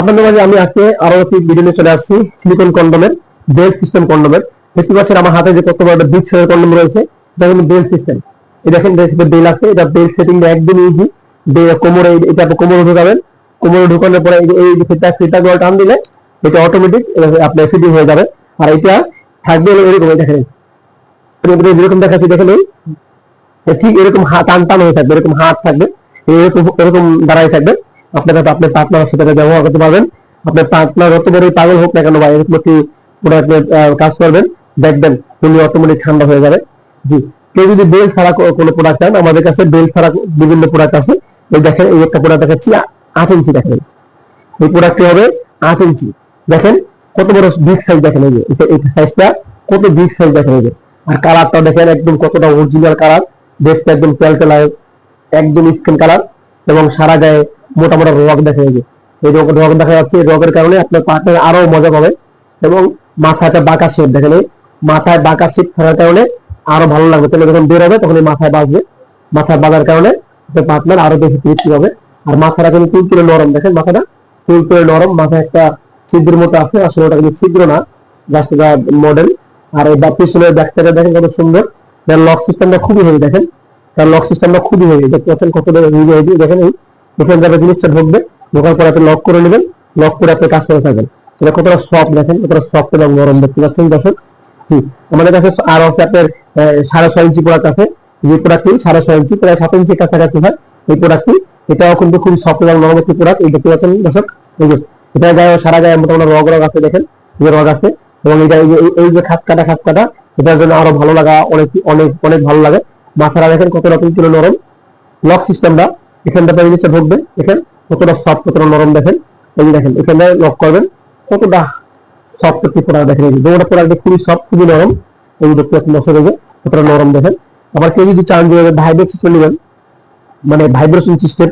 আপনাদের মাঝে আমি আজকে আরো একটি ভিডিও নিয়ে চলে আসছি সিলিকন কন্ডোমের বেল সিস্টেম কন্ডোমের। দেখতে পাচ্ছেন আমার হাতে যে কত বড় একটা বিগ সাইজের কন্ডোম রয়েছে, এটা কিন্তু বেল সিস্টেম। এই দেখেন বেল আছে, এটা বেল সেটিং একদম ইজি। কোমরে এটা আপনি কোমরে ঢুকাবেন, কোমরে ঢুকানোর পরে এই যে ফিটা গুলো টান দিলে এটা অটোমেটিক আপনার ফিটিং হয়ে যাবে। আর এটা থাকবে এরকম, দেখেন যেরকম দেখাচ্ছি, দেখেন ঠিক এরকম টান টান হয়ে থাকবে, এরকম হাত থাকবে, এরকম এরকম দাঁড়াই থাকবে। আপনার পার্টনার সাথে ব্যবহার করতে পারবেন। আপনার পার্টনার যত বড় পাগল হোক না কেন বা এরকম একটি কাজ করবেন, দেখবেন উনি অটোমেটিক ঠান্ডা হয়ে যাবে। জি, কেউ যদি বেল ছাড়া কোনো প্রোডাক্ট চান, আমাদের কাছে বেল ছাড়া বিভিন্ন প্রোডাক্ট আছে। এই দেখেন এই একটা প্রোডাক্ট দেখাচ্ছি 8 ইঞ্চি, দেখেন এই প্রোডাক্টটি হবে 8 ইঞ্চি। দেখেন কত বড় বিগ সাইজ, দেখেন এই সাইজটা কত বিগ সাইজ, দেখেন এই যে। আর কালারটা দেখেন একদম কতটা অরিজিনাল কালার, দেখতে একদম তেলতেলা, একদম স্কিন কালার, এবং সারা গায়ে মোটা মোটা রগ দেখা যায়। এই রগ দেখা যাচ্ছে, এই রগের কারণে আপনার পার্টনার আরো মজা পাবে। এবং মাথাটা বাঁকা শেপ, দেখেন এই মাথায় বাঁকা শেপ থাকার কারণে আরো ভালো লাগবে। তাহলে যখন বের হবে তখন এই মাথায় বাঁধবে, মাথায় বাঁধার কারণে পার্টনার আরো বেশি তৃপ্তি হবে। আর মাথাটা কিন্তু তুলতুলে নরম, দেখেন মাথাটা তুলতুলে নরম, মাথায় একটা ছিদ্রের মতো আছে, আসলে ওটা কিন্তু ছিদ্র না, জাস্ট মডেল। আর এই পিছনের ব্যাকসাইডে দেখেন কত সুন্দর। লক সিস্টেমটা খুবই হেভি, দেখেন তার লক সিস্টেমটা খুবই হেভি, দেখতে পাচ্ছেন কত হেভি। দেখেন এই এখানে যাবে জিনিসটা ঢুকবে, ঢোকার পরে আপনি লক করে নেবেন, লক করে আপনি কাজ করে থাকবেন। এটা কতটা সফট, দেখেন কতটা সফট এবং নরম, দেখতে পাচ্ছেন দর্শক। জি, আমাদের কাছে আর হচ্ছে আপনার 6.5 ইঞ্চি প্রোডাক্ট আছে। যে প্রোডাক্টটি 6.5 ইঞ্চি, প্রায় 7 ইঞ্চির কাছাকাছি হয় এই প্রোডাক্টটি। এটাও কিন্তু খুব সফট এবং নরম একটি প্রোডাক্ট। এই দেখতে পাচ্ছেন দর্শক, এই যে এটা গায়ে সারা গায়ে মোটামুটি রগ আছে, দেখেন যে রগ আছে। এবং এটা এই যে খাত কাটা এটার জন্য আরো ভালো লাগা, অনেক অনেক অনেক ভালো লাগে। মাথাটা দেখেন কতটা তুলতুলে নরম। লক সিস্টেমটা এখানটাতে জিনিসটা ঢুকবে, দেখেন কতটা সফট, কতটা নরম, দেখেন এই যে দেখেন এখানে লক করবেন, কতটা সফট একটি প্রোডাক্ট, দেখেন এই যে দুটো প্রোডাক্ট খুবই সফট, খুবই নরম। এই যে দেখতে পাচ্ছেন দর্শক, এই যে কতটা নরম, দেখেন। আবার কেউ যদি চান যে ভাইব্রেট সিস্টেম নেবেন, মানে ভাইব্রেশন সিস্টেম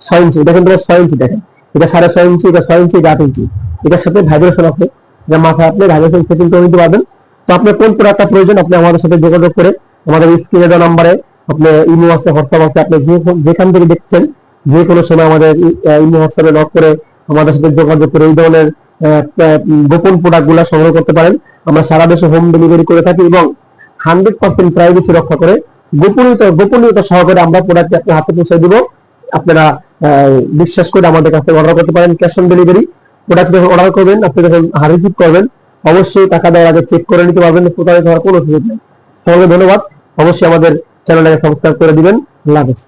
6 ইঞ্চি, দেখেন তোমার 6 ইঞ্চি, দেখেন এটা 6.5 ইঞ্চি, এটা 6 ইঞ্চি, এটা 8 ইঞ্চি। এটার সাথে ভাইব্রেশন আছে, যা মাথায় আপনি ভাইব্রেশন সেটিং করে নিতে পারবেন। তো আপনার কোন প্রোডাক্টটা প্রয়োজন আপনি আমাদের সাথে যোগাযোগ করে আমাদের স্ক্রিনে দেওয়া নাম্বারে, আপনি ইমো আছে, হোয়াটসঅ্যাপ আছে, আপনি যেখান থেকে দেখছেন যে কোনো সময় আমাদের ইমো হোয়াটসঅ্যাপে নক করে আমাদের সাথে যোগাযোগ করে এই ধরনের গোপন প্রোডাক্ট গুলা সংগ্রহ করতে পারেন। আমরা সারা দেশে হোম ডেলিভারি করে থাকি এবং 100% প্রাইভেসি রক্ষা করে গোপনীয়তা সহকারে আমরা প্রোডাক্ট আপনার হাতে পৌঁছে দিব। আপনারা বিশ্বাস করে আমাদের কাছে অর্ডার করতে পারেন, ক্যাশ অন ডেলিভারি। প্রোডাক্ট যখন অর্ডার করবেন, আপনি যখন রিসিভ করবেন, অবশ্যই টাকা দেওয়ার আগে চেক করে নিতে পারবেন, প্রতারিত হওয়ার কোনো সুযোগ নেই। সকলকে ধন্যবাদ, অবশ্যই আমাদের চ্যানেলটাকে সাবস্ক্রাইব করে দিবেন। আল্লাহ হাফেজ।